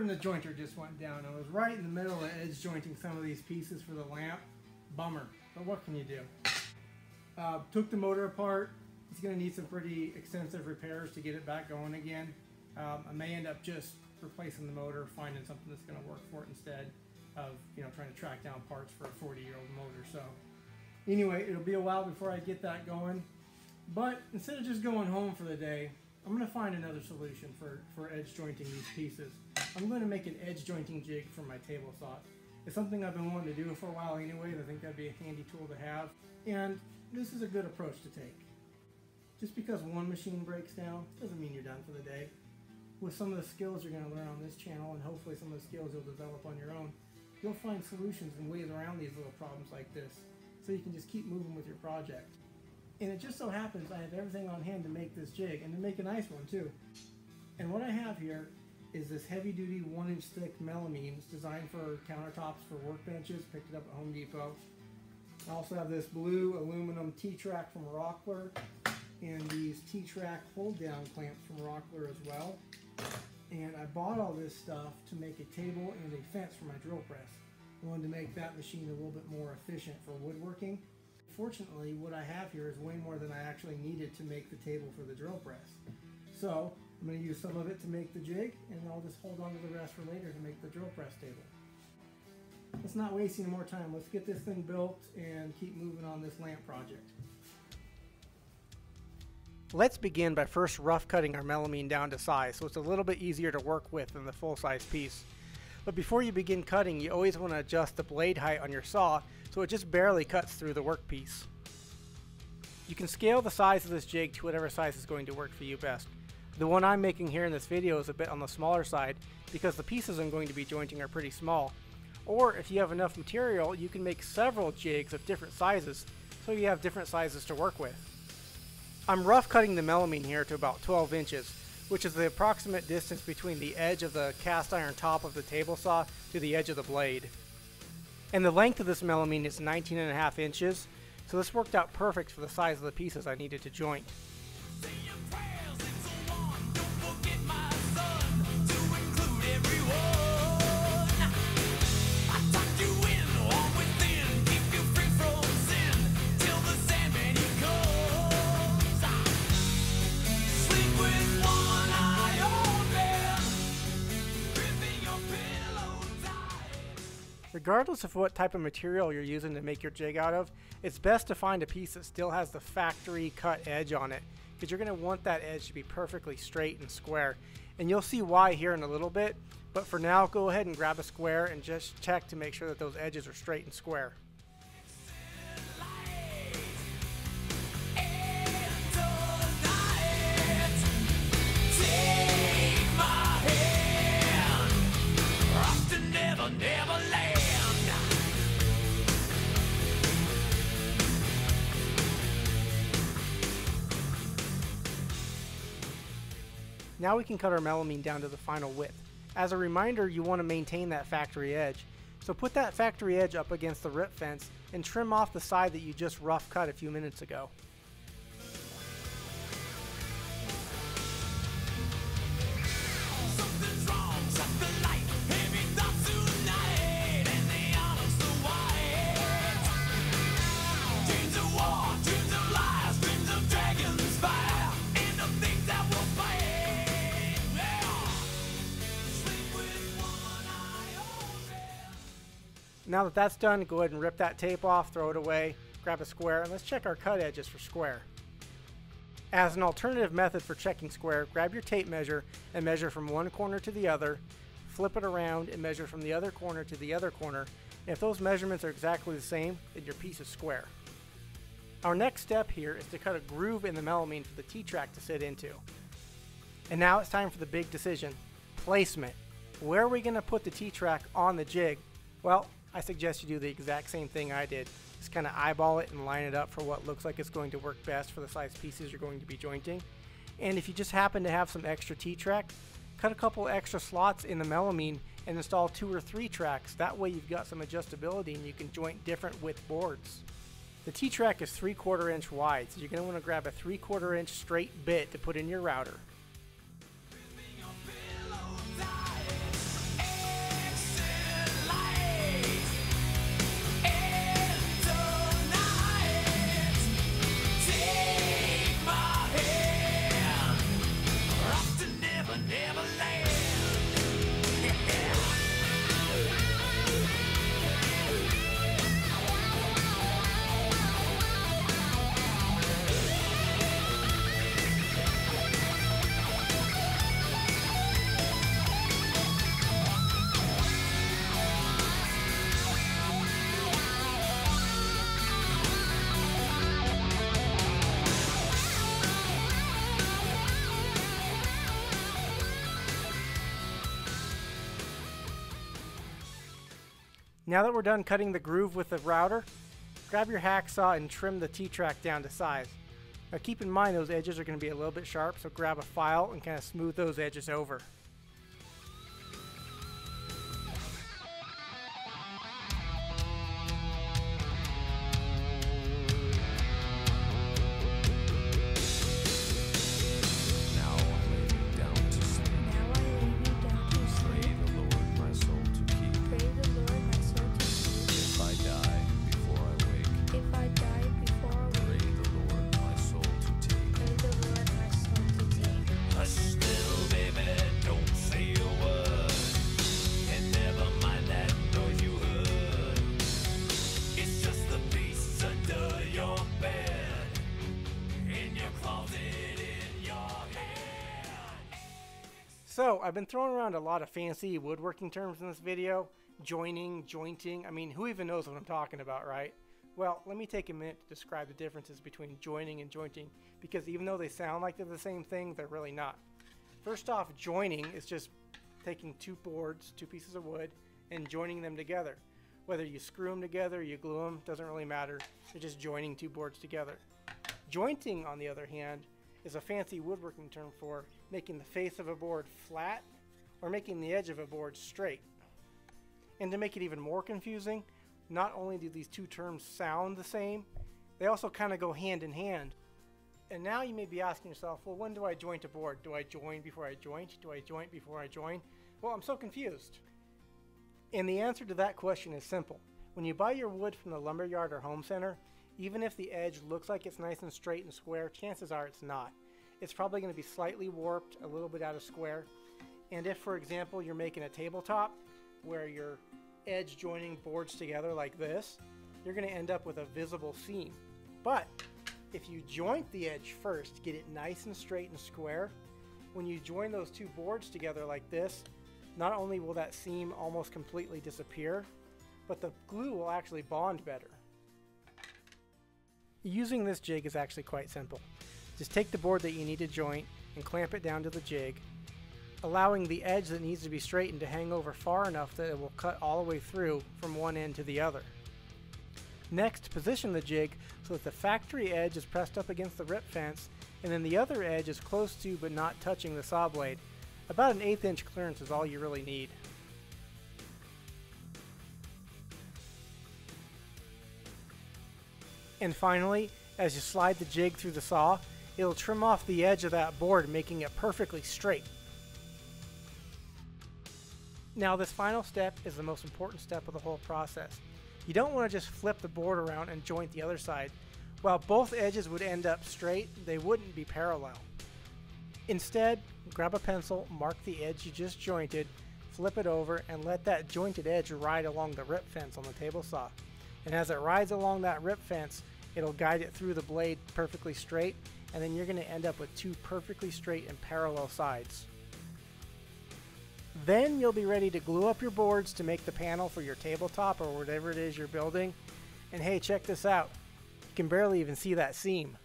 motor and the jointer just went down. I was right in the middle of edge jointing some of these pieces for the lamp. Bummer, but what can you do? Took the motor apart. It's going to need some pretty extensive repairs to get it back going again. I may end up just replacing the motor, finding something that's going to work for it instead of, you know, trying to track down parts for a 40-year-old motor. So anyway, it'll be a while before I get that going. But instead of just going home for the day, I'm going to find another solution for edge jointing these pieces. I'm going to make an edge jointing jig for my table saw. It's something I've been wanting to do for a while anyway. I think that'd be a handy tool to have. And this is a good approach to take. Just because one machine breaks down doesn't mean you're done for the day. With some of the skills you're going to learn on this channel, and hopefully some of the skills you'll develop on your own, you'll find solutions and ways around these little problems like this, so you can just keep moving with your project. And it just so happens I have everything on hand to make this jig, and to make a nice one too. And what I have here is this heavy-duty 1-inch thick melamine. It's designed for countertops for workbenches, picked it up at Home Depot. I also have this blue aluminum T-track from Rockler, and these T-track hold-down clamps from Rockler as well. And I bought all this stuff to make a table and a fence for my drill press. I wanted to make that machine a little bit more efficient for woodworking. Fortunately, what I have here is way more than I actually needed to make the table for the drill press. So I'm going to use some of it to make the jig, and I'll just hold on to the rest for later to make the drill press table. Let's not waste any more time. Let's get this thing built and keep moving on this lamp project. Let's begin by first rough cutting our melamine down to size, so it's a little bit easier to work with than the full-size piece. But before you begin cutting, you always want to adjust the blade height on your saw so it just barely cuts through the workpiece. You can scale the size of this jig to whatever size is going to work for you best. The one I'm making here in this video is a bit on the smaller side because the pieces I'm going to be jointing are pretty small. Or if you have enough material, you can make several jigs of different sizes so you have different sizes to work with. I'm rough cutting the melamine here to about 12 inches, which is the approximate distance between the edge of the cast iron top of the table saw to the edge of the blade. And the length of this melamine is 19.5 inches, so this worked out perfect for the size of the pieces I needed to joint. Regardless of what type of material you're using to make your jig out of, it's best to find a piece that still has the factory cut edge on it, because you're going to want that edge to be perfectly straight and square. And you'll see why here in a little bit, but for now go ahead and grab a square and just check to make sure that those edges are straight and square. Now we can cut our melamine down to the final width. As a reminder, you want to maintain that factory edge. So put that factory edge up against the rip fence and trim off the side that you just rough cut a few minutes ago. Now that that's done, go ahead and rip that tape off, throw it away, grab a square, and let's check our cut edges for square. As an alternative method for checking square, grab your tape measure and measure from one corner to the other, flip it around and measure from the other corner to the other corner. And if those measurements are exactly the same, then your piece is square. Our next step here is to cut a groove in the melamine for the T-track to sit into. And now it's time for the big decision, placement. Where are we going to put the T-track on the jig? Well, I suggest you do the exact same thing I did. Just kind of eyeball it and line it up for what looks like it's going to work best for the size pieces you're going to be jointing. And if you just happen to have some extra T-track, cut a couple extra slots in the melamine and install 2 or 3 tracks. That way you've got some adjustability and you can joint different width boards. The T-track is 3/4 inch wide, so you're going to want to grab a 3/4 inch straight bit to put in your router. Now that we're done cutting the groove with the router, grab your hacksaw and trim the T-track down to size. Now keep in mind those edges are going to be a little bit sharp, so grab a file and kind of smooth those edges over. So, I've been throwing around a lot of fancy woodworking terms in this video. Joining, jointing, I mean, who even knows what I'm talking about, right? Well, let me take a minute to describe the differences between joining and jointing, because even though they sound like they're the same thing, they're really not. First off, joining is just taking two boards, two pieces of wood, and joining them together. Whether you screw them together, you glue them, doesn't really matter. You're just joining two boards together. Jointing, on the other hand, is a fancy woodworking term for making the face of a board flat or making the edge of a board straight. And to make it even more confusing, not only do these two terms sound the same, they also kind of go hand in hand. And now you may be asking yourself, well, when do I joint a board? Do I join before I joint? Do I joint before I join? Well, I'm so confused. And the answer to that question is simple. When you buy your wood from the lumberyard or home center, even if the edge looks like it's nice and straight and square, chances are it's not. It's probably going to be slightly warped, a little bit out of square. And if, for example, you're making a tabletop where you're edge joining boards together like this, you're going to end up with a visible seam. But if you joint the edge first, get it nice and straight and square, when you join those two boards together like this, not only will that seam almost completely disappear, but the glue will actually bond better. Using this jig is actually quite simple. Just take the board that you need to joint and clamp it down to the jig, allowing the edge that needs to be straightened to hang over far enough that it will cut all the way through from one end to the other. Next, position the jig so that the factory edge is pressed up against the rip fence and then the other edge is close to but not touching the saw blade. About an 1/8 inch clearance is all you really need. And finally, as you slide the jig through the saw, it'll trim off the edge of that board, making it perfectly straight. Now this final step is the most important step of the whole process. You don't want to just flip the board around and joint the other side. While both edges would end up straight, they wouldn't be parallel. Instead, grab a pencil, mark the edge you just jointed, flip it over, and let that jointed edge ride along the rip fence on the table saw. And as it rides along that rip fence, it'll guide it through the blade perfectly straight, and then you're going to end up with two perfectly straight and parallel sides. Then you'll be ready to glue up your boards to make the panel for your tabletop or whatever it is you're building. And hey, check this out. You can barely even see that seam.